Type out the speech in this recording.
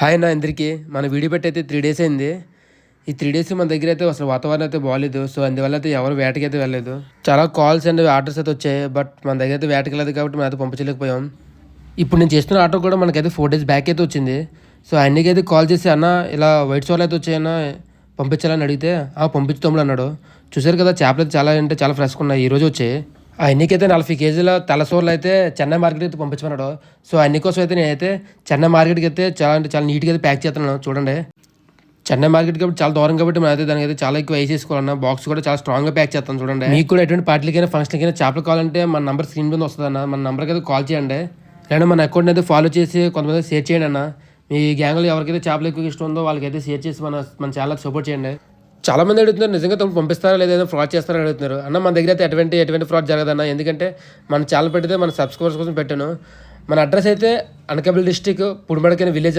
Hi అన్న అందరికీ. మన వీడియో పెట్టి అయితే 3 డేస్ అయింది. ఈ 3 డేస్ మన దగ్గర అయితే అసలు వాతావరణం అయితే బాలేదు. సో, అందువల్ల అయితే ఎవరు వేటకైతే వెళ్ళలేదు. చాలా కాల్స్ అండ్ ఆర్డర్స్ అయితే వచ్చాయి. బట్ మన దగ్గర అయితే వేటకెళ్ళలేదు కాబట్టి మనం అయితే పంపించలేకపోయాం. ఇప్పుడు నేను చేస్తున్న ఆర్డర్ కూడా మనకైతే 4 డేస్ బ్యాక్ అయితే వచ్చింది. సో, ఆయనకి అయితే కాల్ చేసి అన్న ఇలా వైట్ సోర్లు అయితే వచ్చాయన్న పంపించాలని అడిగితే పంపించు తమ్ముడు అన్నాడు. చూసారు కదా చేపలు అయితే చాలా అంటే చాలా ఫ్రెష్గా ఉన్నాయి. ఈరోజు వచ్చాయి. ఆ ఎన్నికైతే 40 కేజీల తెల్లసోర్లు అయితే చెన్నై మార్కెట్కి అయితే పంపించమన్నాడు. సో అన్ని కోసం అయితే నేనైతే చెన్నై మార్కెట్కి అయితే చాలా అంటే చాలా నీట్గా అయితే ప్యాక్ చేస్తున్నాను చూడండి. చెన్నై మార్కెట్ కాబట్టి చాలా దూరం కాబట్టి మనం అయితే దానికి అయితే చాలా ఎక్కువ వేసేసుకోవాలన్న బాక్స్ కూడా చాలా స్ట్రాంగ్గా ప్యాక్ చేస్తాను చూడండి. మీకు కూడా ఎటువంటి పార్టీలకైనా ఫంక్షన్కైనా చేపలు కావాలంటే మన నెంబర్ స్క్రీన్ మీద వస్తుందన్న. మన నెంబర్కి అయితే కాల్ చేయండి. లేదా మన అకౌంట్ అయితే ఫాలో చేసి కొంతమంది షేర్ చేయండి అన్న. మీ గ్యాంగ్లో ఎవరికైతే చేపలు ఎక్కువ ఇష్టం ఉందో వాళ్ళకైతే షేర్ చేసి మన ఛానల్ సపోర్ట్ చేయండి. చాలా మంది అడుగుతున్నారు నిజంగా తమకు పంపిస్తారా లేదా ఫ్రాడ్ చేస్తారని అడుగుతున్నారు. అన్న మన దగ్గర అయితే ఎటువంటి ఫ్రాడ్ జరగదన్న. ఎందుకంటే మన ఛానల్ పెడితే మన సబ్స్క్రైబర్స్ కోసం పెట్టాను. మన అడ్రస్ అయితే అనకాపల్లి డిస్టిక్ పుడిమడకైన విలేజ్.